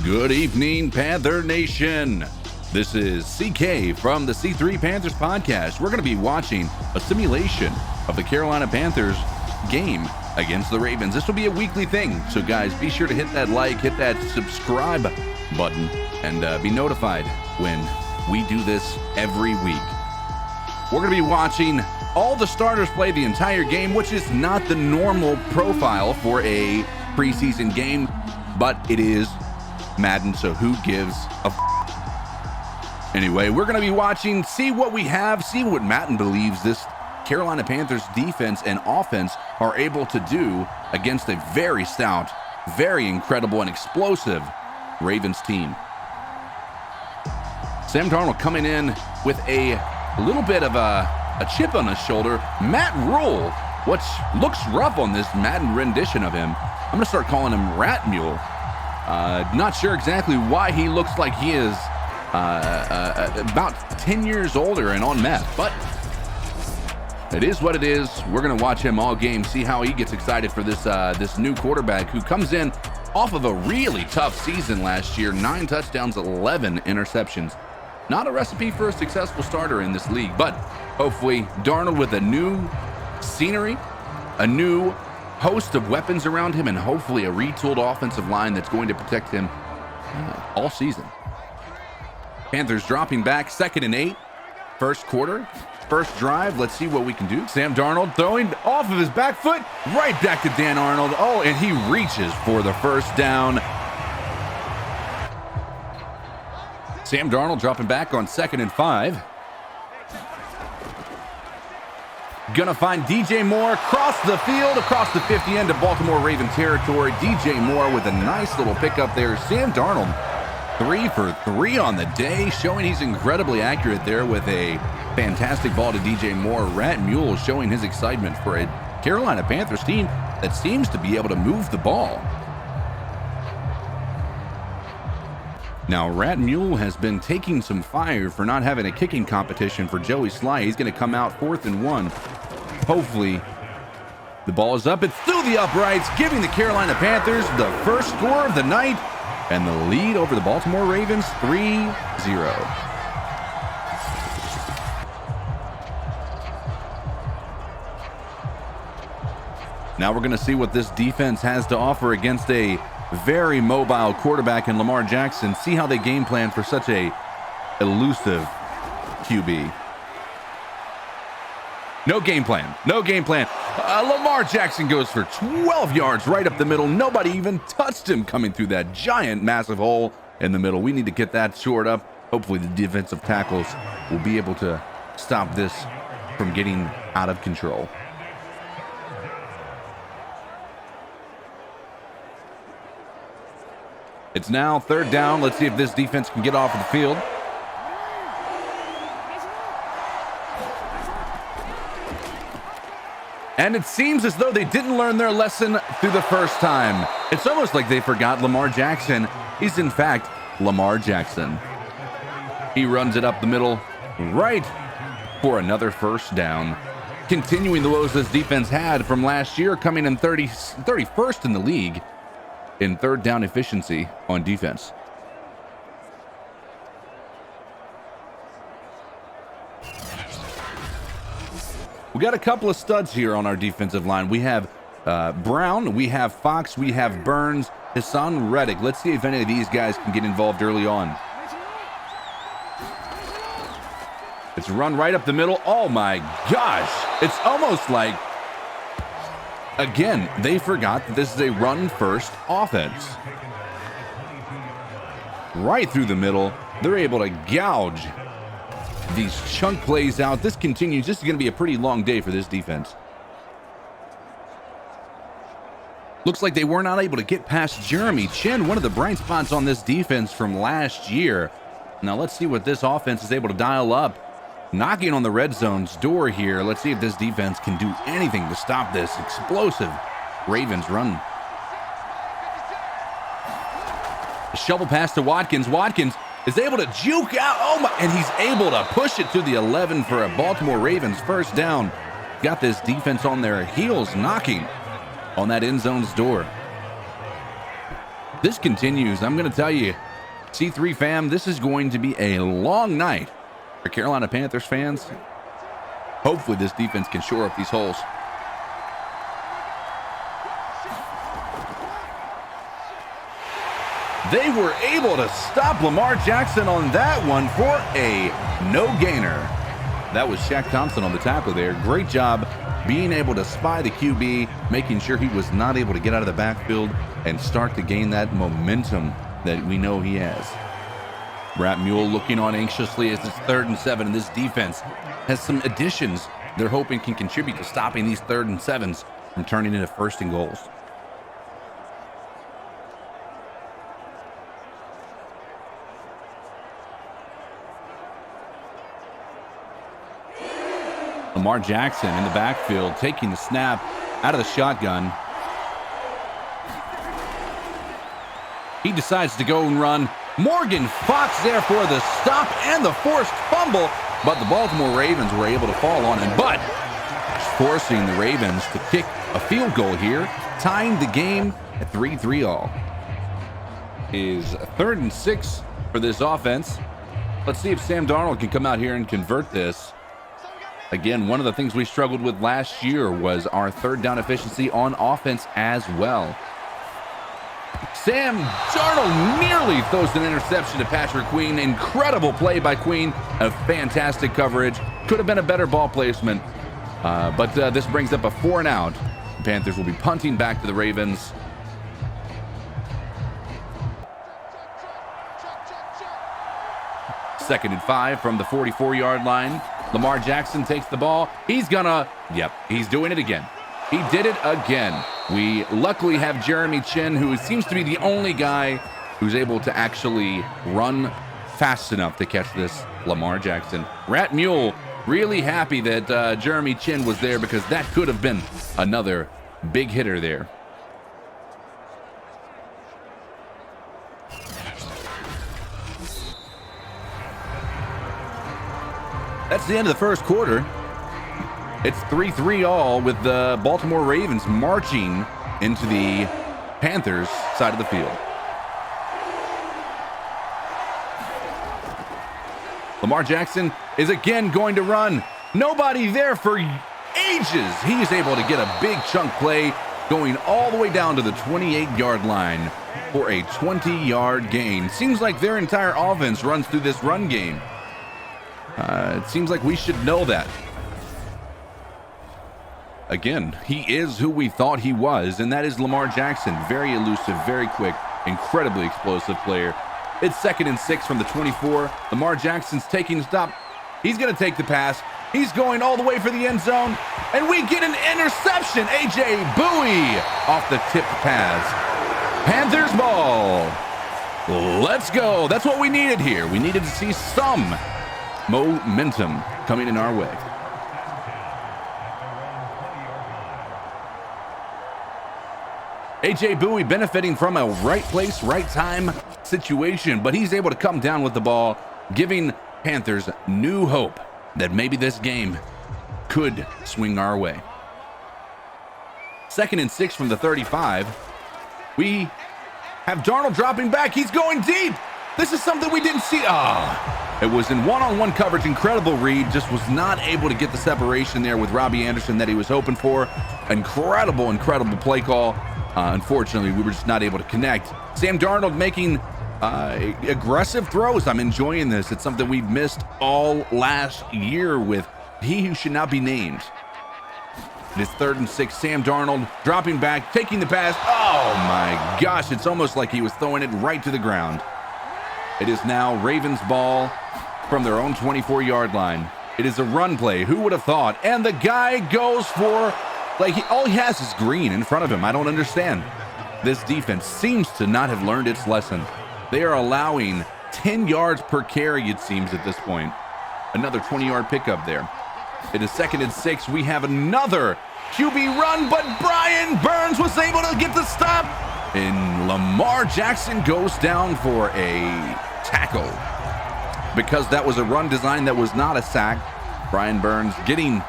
Good evening, Panther Nation. This is CK from the C3 Panthers podcast. We're going to be watching a simulation of the Carolina Panthers game against the Ravens. This will be a weekly thing. So guys, be sure to hit that like, hit that subscribe button, and be notified when we do this every week. We're going to be watching all the starters play the entire game, which is not the normal profile for a preseason game, but it is Madden, so who gives a Anyway, we're going to be watching, see what we have, see what Madden believes this Carolina Panthers defense and offense are able to do against a very stout, very incredible and explosive Ravens team. Sam Darnold coming in with a little bit of a chip on his shoulder. Matt Rule, which looks rough on this Madden rendition of him. I'm going to start calling him Rat Mule. Not sure exactly why he looks like he is about 10 years older and on meth, but it is what it is. We're going to watch him all game, see how he gets excited for this new quarterback who comes in off of a really tough season last year. 9 touchdowns, 11 interceptions. Not a recipe for a successful starter in this league, but hopefully Darnold with a new scenery, a new host of weapons around him, and hopefully a retooled offensive line that's going to protect him all season. Panthers dropping back, 2nd and 8, first quarter, first drive. Let's see what we can do. Sam Darnold throwing off of his back foot, right back to Dan Arnold. Oh, and he reaches for the first down. Sam Darnold dropping back on 2nd and 5. Gonna find DJ Moore across the field, across the 50 into Baltimore Raven territory. DJ Moore with a nice little pickup there. Sam Darnold, 3 for 3 on the day, showing he's incredibly accurate there with a fantastic ball to DJ Moore. Rat Mule showing his excitement for a Carolina Panthers team that seems to be able to move the ball. Now, Rat Mule has been taking some fire for not having a kicking competition for Joey Sly. He's going to come out 4th and 1. Hopefully, the ball is up. It's through the uprights, giving the Carolina Panthers the first score of the night and the lead over the Baltimore Ravens, 3-0. Now we're going to see what this defense has to offer against a very mobile quarterback in Lamar Jackson. See how they game plan for such a elusive QB. No game plan. Lamar Jackson goes for 12 yards right up the middle. Nobody even touched him coming through that giant, massive hole in the middle. We need to get that shored up. Hopefully the defensive tackles will be able to stop this from getting out of control. It's now 3rd down. Let's see if this defense can get off of the field. And it seems as though they didn't learn their lesson through the first time. It's almost like they forgot Lamar Jackson is in fact Lamar Jackson. He runs it up the middle, right for another first down. Continuing the woes this defense had from last year, coming in 31st in the league in 3rd down efficiency on defense. We got a couple of studs here on our defensive line. We have Brown, we have Fox, we have Burns, Hassan Reddick. Let's see if any of these guys can get involved early on. It's run right up the middle. Oh my gosh. It's almost like, again, they forgot that this is a run-first offense. Right through the middle, they're able to gouge these chunk plays out. This continues. This is going to be a pretty long day for this defense. Looks like they were not able to get past Jeremy Chin, one of the bright spots on this defense from last year. Now let's see what this offense is able to dial up. Knocking on the red zone's door here. Let's see if this defense can do anything to stop this explosive Ravens run. A shovel pass to Watkins. Watkins is able to juke out. Oh my, and he's able to push it to the 11 for a Baltimore Ravens first down. Got this defense on their heels, knocking on that end zone's door. this continues. I'm going to tell you, C3 fam, this is going to be a long night for Carolina Panthers fans. Hopefully this defense can shore up these holes. They were able to stop Lamar Jackson on that one for a no-gainer. That was Shaq Thompson on the tackle there. Great job being able to spy the QB, making sure he was not able to get out of the backfield and start to gain that momentum that we know he has. Rat Mule looking on anxiously as it's 3rd and 7, and this defense has some additions they're hoping can contribute to stopping these 3rd and 7s from turning into 1st and goals. Lamar Jackson in the backfield, taking the snap out of the shotgun. He decides to go and run. Morgan Fox there for the stop and the forced fumble, but the Baltimore Ravens were able to fall on him, but forcing the Ravens to kick a field goal here, tying the game at 3-3 all. Is 3rd and 6 for this offense. Let's see if Sam Darnold can come out here and convert this. Again, one of the things we struggled with last year was our 3rd down efficiency on offense as well. Sam Darnold nearly throws an interception to Patrick Queen. Incredible play by Queen. A fantastic coverage. Could have been a better ball placement. But this brings up a 4 and out. The Panthers will be punting back to the Ravens. Second and 5 from the 44-yard line. Lamar Jackson takes the ball. He's doing it again. He did it again. We luckily have Jeremy Chin, who seems to be the only guy who's able to actually run fast enough to catch this Lamar Jackson. Rat Mule really happy that Jeremy Chin was there, because that could have been another big hitter there. That's the end of the first quarter. It's 3-3 all, with the Baltimore Ravens marching into the Panthers side of the field. Lamar Jackson is again going to run. Nobody there for ages. He's able to get a big chunk play, going all the way down to the 28-yard line for a 20-yard gain. Seems like their entire offense runs through this run game. It seems like we should know that. Again, he is who we thought he was, and that is Lamar Jackson. Very elusive, very quick, incredibly explosive player. It's 2nd and 6 from the 24. Lamar Jackson's taking the stop. He's going to take the pass. He's going all the way for the end zone, and we get an interception. A.J. Bowie off the tip pass. Panthers ball. Let's go. That's what we needed here. We needed to see some momentum coming in our way. A.J. Bowie benefiting from a right place, right time situation, but he's able to come down with the ball, giving Panthers new hope that maybe this game could swing our way. 2nd and 6 from the 35. We have Darnold dropping back. He's going deep. This is something we didn't see. It was in one-on-one coverage. Incredible read. Just was not able to get the separation there with Robbie Anderson that he was hoping for. Incredible play call. Unfortunately, we were just not able to connect. Sam Darnold making aggressive throws. I'm enjoying this. It's something we've missed all last year with he who should not be named. It is 3rd and 6. Sam Darnold dropping back, taking the pass. Oh my gosh, it's almost like he was throwing it right to the ground. It is now Ravens ball from their own 24-yard line. It is a run play. Who would have thought? And the guy goes for, all he has is green in front of him. I don't understand. This defense seems to not have learned its lesson. They are allowing 10 yards per carry, it seems, at this point. Another 20-yard pickup there. It is 2nd and 6. We have another QB run, but Brian Burns was able to get the stop. And Lamar Jackson goes down for a tackle. Because that was a run design that was not a sack. Brian Burns getting,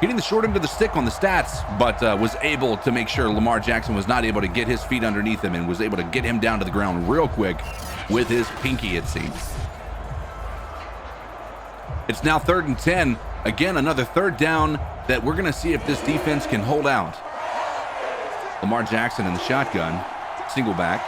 getting the short end of the stick on the stats, but was able to make sure Lamar Jackson was not able to get his feet underneath him and was able to get him down to the ground real quick with his pinky, it seems. It's now 3rd and 10. Again, another third down that we're going to see if this defense can hold out. Lamar Jackson in the shotgun, single back.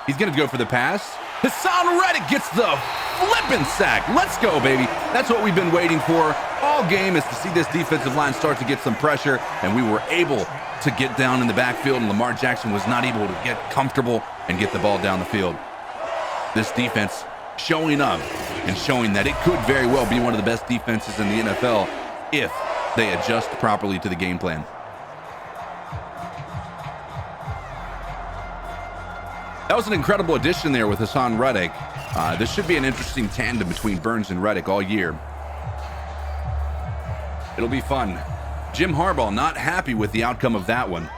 He's going to go for the pass. Hassan Reddick gets the flipping sack. Let's go, baby. That's what we've been waiting for all game, is to see this defensive line start to get some pressure, and we were able to get down in the backfield, and Lamar Jackson was not able to get comfortable and get the ball down the field. This defense showing up and showing that it could very well be one of the best defenses in the NFL if they adjust properly to the game plan. That was an incredible addition there with Hassan Reddick. This should be an interesting tandem between Burns and Reddick all year. It'll be fun. Jim Harbaugh not happy with the outcome of that one.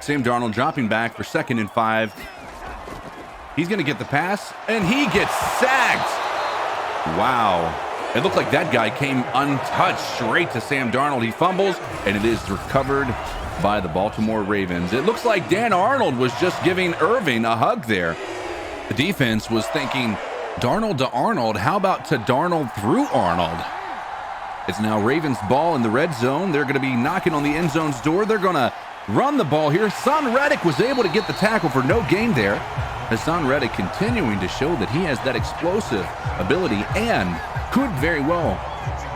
Sam Darnold dropping back for 2nd and 5. He's going to get the pass, and he gets sacked. Wow. It looked like that guy came untouched straight to Sam Darnold. He fumbles, and it is recovered by the Baltimore Ravens. It looks like Dan Arnold was just giving Irving a hug there. The defense was thinking, Darnold to Arnold, how about to Darnold through Arnold? It's now Ravens ball in the red zone. They're going to be knocking on the end zone's door. They're going to run the ball here. Hassan Reddick was able to get the tackle for no gain there. Hassan Reddick continuing to show that he has that explosive ability and could very well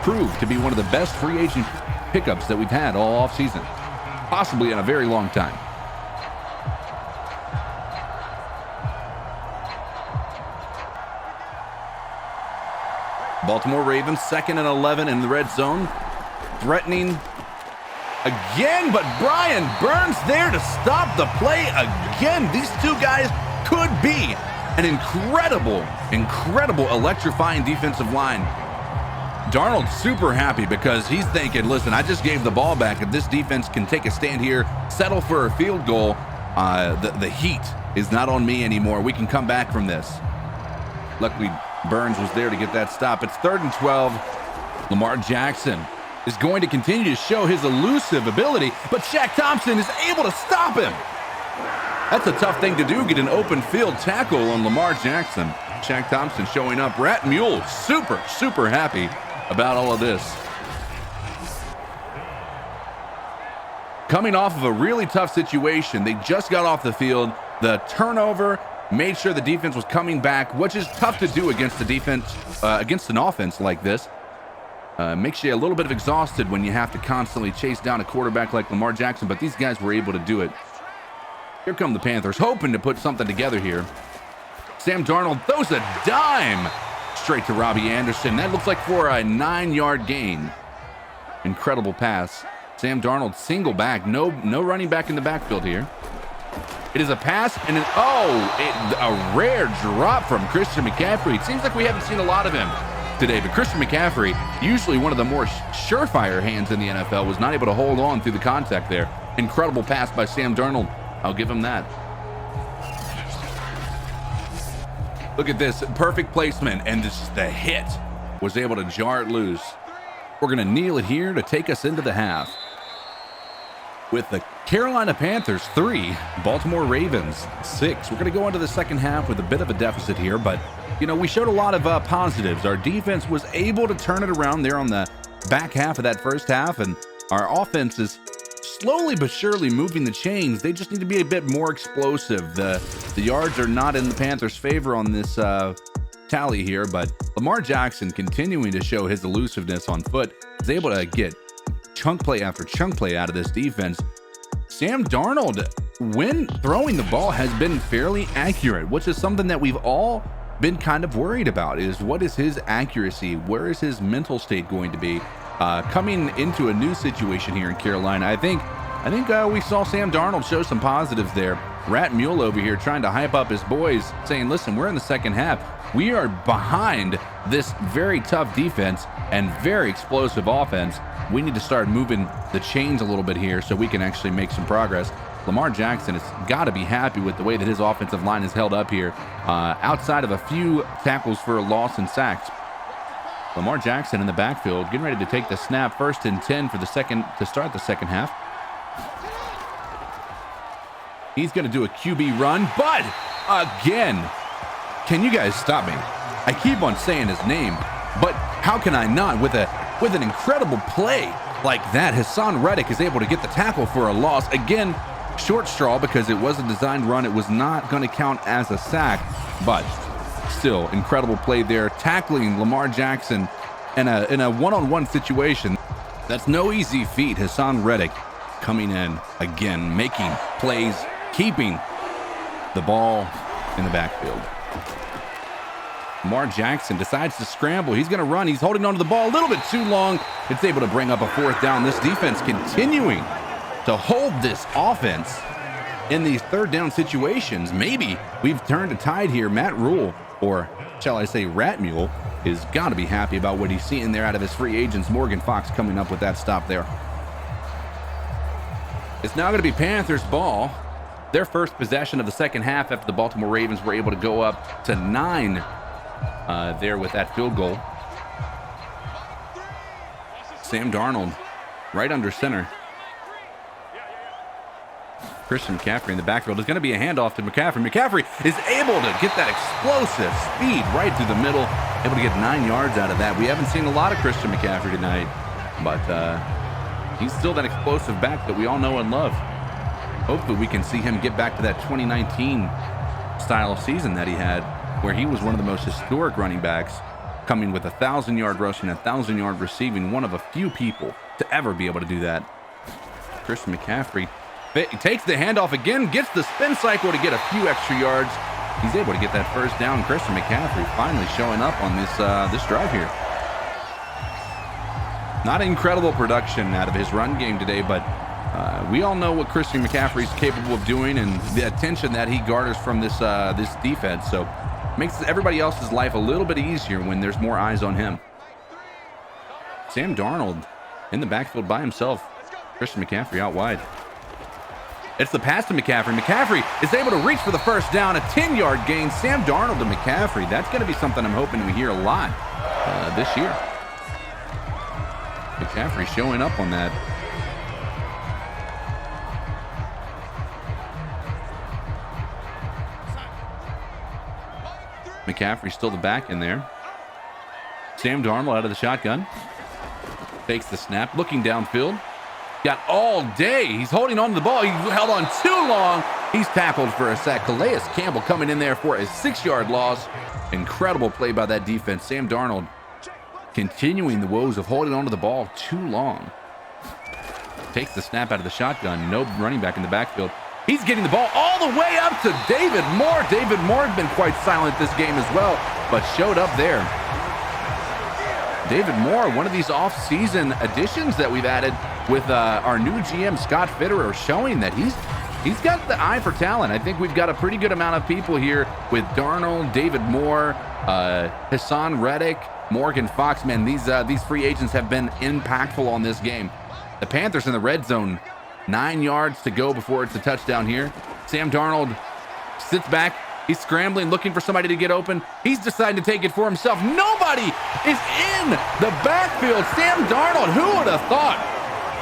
prove to be one of the best free agent pickups that we've had all offseason, possibly in a very long time. Baltimore Ravens 2nd and 11 in the red zone, threatening again, but Brian Burns there to stop the play again. These two guys could be an incredible electrifying defensive line. Darnold's super happy because he's thinking, listen, I just gave the ball back. If this defense can take a stand here, settle for a field goal, the heat is not on me anymore. We can come back from this. Luckily, Burns was there to get that stop. It's 3rd and 12. Lamar Jackson is going to continue to show his elusive ability, but Shaq Thompson is able to stop him. That's a tough thing to do, get an open field tackle on Lamar Jackson. Shaq Thompson showing up. Rat Mule super happy about all of this. Coming off of a really tough situation, they just got off the field. The turnover made sure the defense was coming back, which is tough to do against the defense, against an offense like this. Makes you a little bit exhausted when you have to constantly chase down a quarterback like Lamar Jackson, but these guys were able to do it. Here come the Panthers, hoping to put something together here. Sam Darnold throws a dime straight to Robbie Anderson. That looks like for a 9-yard gain. Incredible pass. Sam Darnold single back, no running back in the backfield here. It is a pass and a rare drop from Christian McCaffrey. It seems like we haven't seen a lot of him today, but Christian McCaffrey, usually one of the more surefire hands in the NFL, was not able to hold on through the contact there. Incredible pass by Sam Darnold. I'll give him that. Look at this, perfect placement, and just the hit was able to jar it loose. We're going to kneel it here to take us into the half. With the Carolina Panthers 3, Baltimore Ravens 6. We're going to go into the second half with a bit of a deficit here, but, you know, we showed a lot of positives. Our defense was able to turn it around there on the back half of that first half, and our offense is slowly but surely moving the chains. They just need to be a bit more explosive. The yards are not in the Panthers' favor on this tally here, but Lamar Jackson continuing to show his elusiveness on foot is able to get chunk play after chunk play out of this defense. Sam Darnold, when throwing the ball, has been fairly accurate, which is something that we've all been kind of worried about, is what is his accuracy? Where is his mental state going to be coming into a new situation here in Carolina? I think we saw Sam Darnold show some positives there. Rat Mule over here trying to hype up his boys, saying, listen, we're in the second half. We are behind this very tough defense and very explosive offense. We need to start moving the chains a little bit here so we can actually make some progress. Lamar Jackson has got to be happy with the way that his offensive line is held up here, outside of a few tackles for a loss and sacks. Lamar Jackson in the backfield, getting ready to take the snap. 1st and 10 for the second to start the second half. He's going to do a QB run, but again, can you guys stop me? I keep on saying his name, but how can I not? With an incredible play like that, Hassan Reddick is able to get the tackle for a loss. Again, short straw because it was a designed run. It was not going to count as a sack, but still incredible play there, tackling Lamar Jackson in a one-on-one situation. That's no easy feat. Hassan Reddick coming in again, making plays, keeping the ball in the backfield. Lamar Jackson decides to scramble. He's going to run. He's holding onto the ball a little bit too long. It's able to bring up a 4th down. This defense continuing to hold this offense in these 3rd down situations. Maybe we've turned a tide here. Matt Rule, or shall I say Rat Mule, is got to be happy about what he's seeing there out of his free agents. Morgan Fox coming up with that stop there. It's now going to be Panthers ball. Their first possession of the second half after the Baltimore Ravens were able to go up to 9 there with that field goal. Sam Darnold right under center. Christian McCaffrey in the backfield. Is going to be a handoff to McCaffrey. McCaffrey is able to get that explosive speed right through the middle, able to get 9 yards out of that. We haven't seen a lot of Christian McCaffrey tonight, but he's still that explosive back that we all know and love. Hopefully we can see him get back to that 2019 style of season that he had, where he was one of the most historic running backs, coming with 1,000-yard rushing, 1,000-yard receiving, one of a few people to ever be able to do that. Christian McCaffrey takes the handoff again, gets the spin cycle to get a few extra yards. He's able to get that 1st down. Christian McCaffrey finally showing up on this drive here. Not incredible production out of his run game today, but we all know what Christian McCaffrey is capable of doing and the attention that he garners from this defense. So makes everybody else's life a little bit easier when there's more eyes on him. Sam Darnold in the backfield by himself. Christian McCaffrey out wide. It's the pass to McCaffrey. McCaffrey is able to reach for the 1st down, a 10-yard gain. Sam Darnold to McCaffrey. That's going to be something I'm hoping we hear a lot this year. McCaffrey showing up on that. McCaffrey still the back in there. Sam Darnold out of the shotgun. Takes the snap, looking downfield. Got all day. He's holding on to the ball. He held on too long. He's tackled for a sack. Calais Campbell coming in there for a 6-yard loss. Incredible play by that defense. Sam Darnold continuing the woes of holding on to the ball too long. Takes the snap out of the shotgun. No running back in the backfield. He's getting the ball all the way up to David Moore. David Moore has been quite silent this game as well, but showed up there. David Moore, one of these off-season additions that we've added with our new GM, Scott Fitterer, showing that he's got the eye for talent. I think we've got a pretty good amount of people here with Darnold, David Moore, Hassan Reddick, Morgan Fox. Man, these free agents have been impactful on this game. The Panthers in the red zone. 9 yards to go before it's a touchdown here. Sam Darnold sits back. He's scrambling, looking for somebody to get open. He's decided to take it for himself. Nobody is in the backfield. Sam Darnold, who would have thought?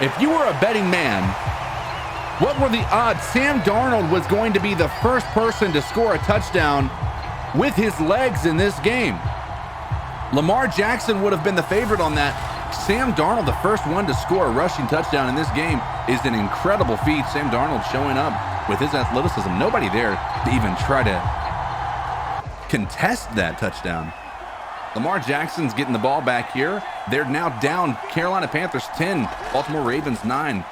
If you were a betting man, what were the odds Sam Darnold was going to be the first person to score a touchdown with his legs in this game? Lamar Jackson would have been the favorite on that. Sam Darnold, the first one to score a rushing touchdown in this game, is an incredible feat. Sam Darnold showing up with his athleticism. Nobody there to even try to contest that touchdown. Lamar Jackson's getting the ball back here. They're now down. Carolina Panthers 10, Baltimore Ravens 9.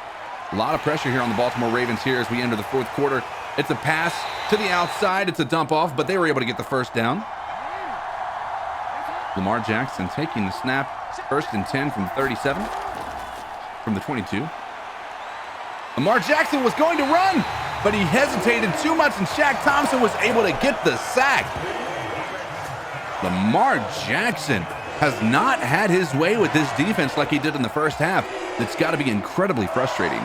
A lot of pressure here on the Baltimore Ravens here as we enter the 4th quarter. It's a pass to the outside. It's a dump off, but they were able to get the 1st down. Lamar Jackson taking the snap. 1st and 10 from 37, from the 22. Lamar Jackson was going to run, but he hesitated too much, and Shaq Thompson was able to get the sack. Lamar Jackson has not had his way with this defense like he did in the first half. It's got to be incredibly frustrating.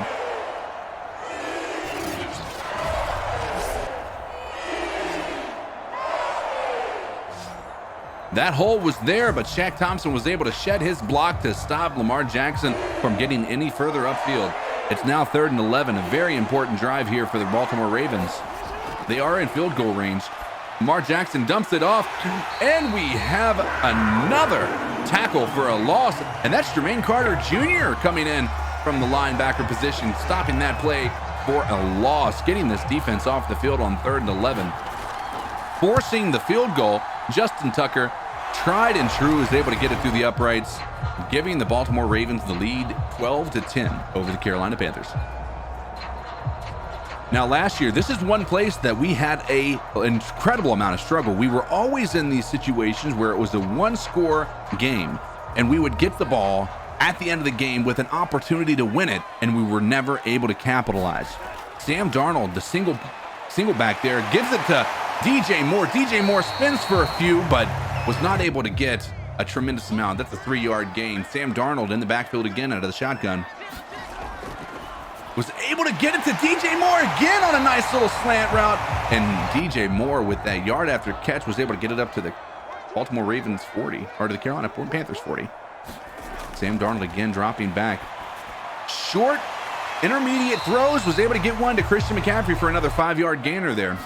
That hole was there, but Shaq Thompson was able to shed his block to stop Lamar Jackson from getting any further upfield. It's now 3rd and 11, a very important drive here for the Baltimore Ravens. They are in field goal range. Lamar Jackson dumps it off, and we have another tackle for a loss, and that's Jermaine Carter Jr. coming in from the linebacker position, stopping that play for a loss, getting this defense off the field on 3rd and 11. Forcing the field goal, Justin Tucker, tried and true, is able to get it through the uprights, giving the Baltimore Ravens the lead 12-10 over the Carolina Panthers. Now, last year, this is one place that we had an incredible amount of struggle. We were always in these situations where it was a one-score game, and we would get the ball at the end of the game with an opportunity to win it, and we were never able to capitalize. Sam Darnold, the single back there, gives it to DJ Moore. DJ Moore spins for a few, but was not able to get a tremendous amount. That's a 3-yard gain. Sam Darnold in the backfield again out of the shotgun. Was able to get it to DJ Moore again on a nice little slant route. And DJ Moore, with that yard after catch, was able to get it up to the Baltimore Ravens 40, or to the Carolina Panthers 40. Sam Darnold again dropping back. Short, intermediate throws, was able to get one to Christian McCaffrey for another 5-yard gainer there.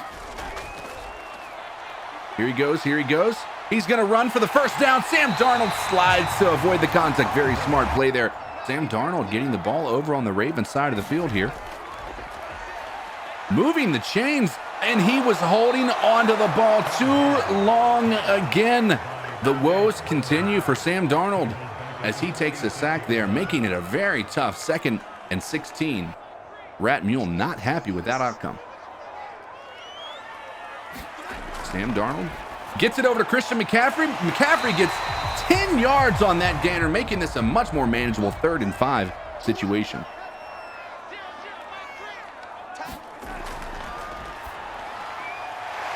Here he goes, here he goes. He's going to run for the first down. Sam Darnold slides to avoid the contact. Very smart play there. Sam Darnold getting the ball over on the Ravens side of the field here. Moving the chains, and he was holding onto the ball too long again. The woes continue for Sam Darnold as he takes a sack there, making it a very tough 2nd and 16. Rat Mule not happy with that outcome. Sam Darnold gets it over to Christian McCaffrey. McCaffrey gets 10 yards on that gainer, making this a much more manageable 3rd and 5 situation.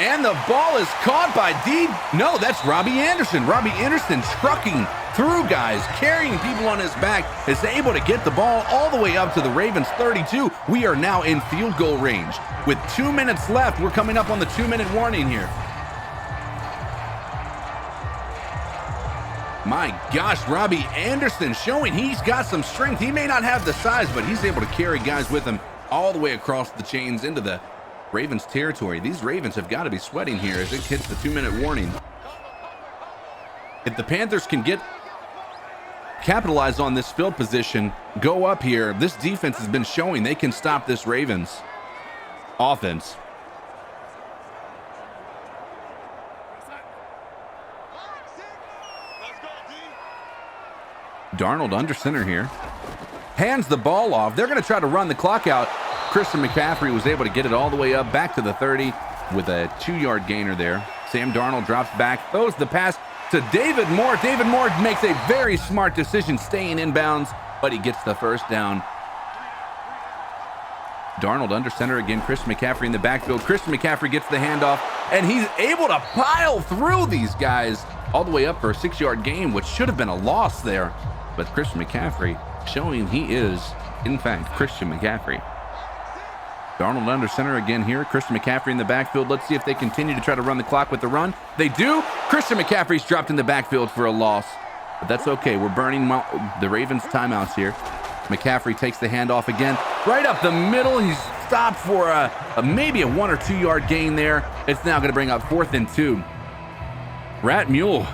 And the ball is caught by No, that's Robbie Anderson. Robbie Anderson trucking through guys, carrying people on his back, is able to get the ball all the way up to the Ravens 32. We are now in field goal range. With 2 minutes left, we're coming up on the 2-minute warning here. My gosh, Robbie Anderson showing he's got some strength. He may not have the size, but he's able to carry guys with him all the way across the chains into the Ravens territory. These Ravens have got to be sweating here as it hits the 2-minute warning. If the Panthers can capitalize on this field position, go up here, this defense has been showing they can stop this Ravens offense. Darnold under center here. Hands the ball off. They're going to try to run the clock out. Christian McCaffrey was able to get it all the way up back to the 30 with a 2-yard gainer there. Sam Darnold drops back, throws the pass to David Moore. David Moore makes a very smart decision staying inbounds, but he gets the first down. Darnold under center again. Christian McCaffrey in the backfield. Christian McCaffrey gets the handoff, and he's able to pile through these guys all the way up for a 6-yard gain, which should have been a loss there. But Christian McCaffrey showing he is, in fact, Christian McCaffrey. Darnold under center again here. Christian McCaffrey in the backfield. Let's see if they continue to try to run the clock with the run. They do. Christian McCaffrey's dropped in the backfield for a loss. But that's okay. We're burning the Ravens timeouts here. McCaffrey takes the handoff again. Right up the middle. He's stopped for maybe a 1 or 2 yard gain there. It's now going to bring up 4th and 2. Rat Mule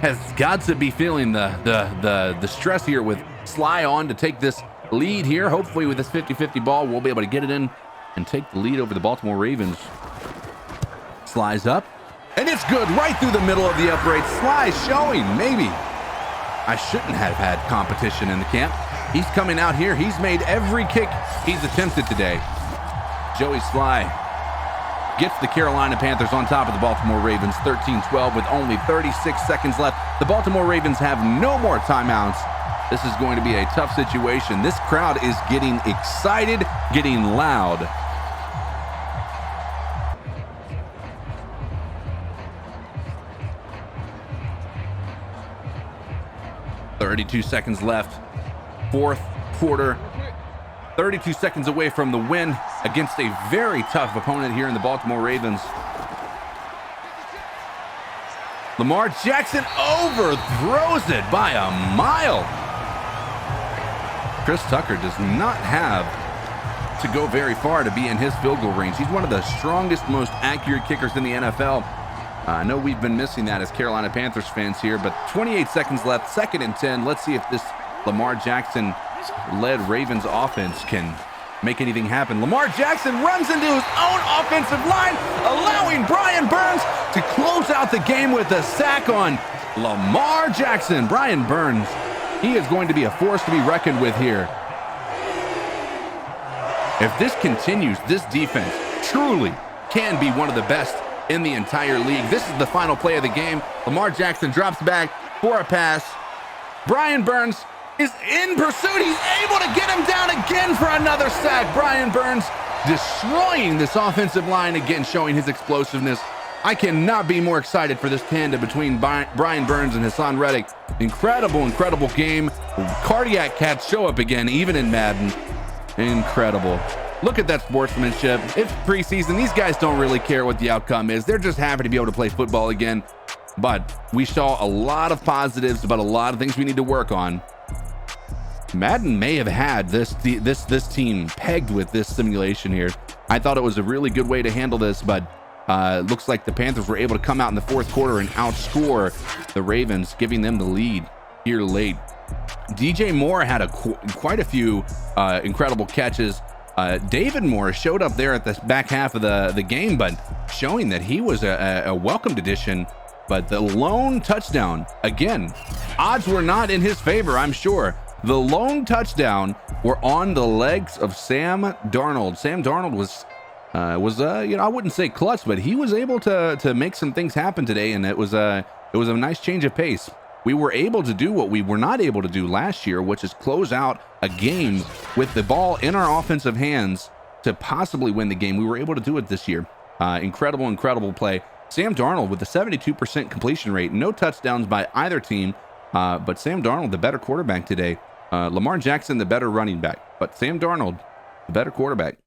has got to be feeling the stress here with Sly on to take this lead here. Hopefully with this 50-50 ball, we'll be able to get it in and take the lead over the Baltimore Ravens. Sly's up, and it's good right through the middle of the upright. Sly showing maybe I shouldn't have had competition in the camp. He's coming out here. He's made every kick he's attempted today. Joey Sly gets the Carolina Panthers on top of the Baltimore Ravens 13-12 with only 36 seconds left. The Baltimore Ravens have no more timeouts. This is going to be a tough situation. This crowd is getting excited, getting loud. .32 seconds left. 4th quarter. 32 seconds away from the win against a very tough opponent here in the Baltimore Ravens. Lamar Jackson overthrows it by a mile. Chris Tucker does not have to go very far to be in his field goal range. He's one of the strongest, most accurate kickers in the NFL. I know we've been missing that as Carolina Panthers fans here, but 28 seconds left, 2nd and 10. Let's see if this Lamar Jackson-led Ravens offense can make anything happen. Lamar Jackson runs into his own offensive line, allowing Brian Burns to close out the game with a sack on Lamar Jackson. Brian Burns, he is going to be a force to be reckoned with here. If this continues, this defense truly can be one of the best in the entire league. This is the final play of the game. Lamar Jackson drops back for a pass. Brian Burns is in pursuit. He's able to get him down again for another sack. Brian Burns destroying this offensive line again, showing his explosiveness. I cannot be more excited for this tandem between Brian Burns and Hassan Reddick. Incredible game. Cardiac cats show up again, even in Madden. Incredible. Look at that sportsmanship. It's preseason. These guys don't really care what the outcome is. They're just happy to be able to play football again. But we saw a lot of positives, but a lot of things we need to work on. Madden may have had this team pegged with this simulation here. I thought it was a really good way to handle this, but looks like the Panthers were able to come out in the 4th quarter and outscore the Ravens, giving them the lead here late. DJ Moore had quite a few incredible catches. David Moore showed up there at the back half of the game, but showing that he was a welcomed addition. But the lone touchdown, again, odds were not in his favor, I'm sure. The lone touchdown were on the legs of Sam Darnold. Sam Darnold was I wouldn't say clutch, but he was able to make some things happen today, and it was a nice change of pace. We were able to do what we were not able to do last year, which is close out a game with the ball in our offensive hands to possibly win the game. We were able to do it this year. Incredible play. Sam Darnold with a 72% completion rate, no touchdowns by either team, but Sam Darnold, the better quarterback today. Lamar Jackson, the better running back, but Sam Darnold, the better quarterback.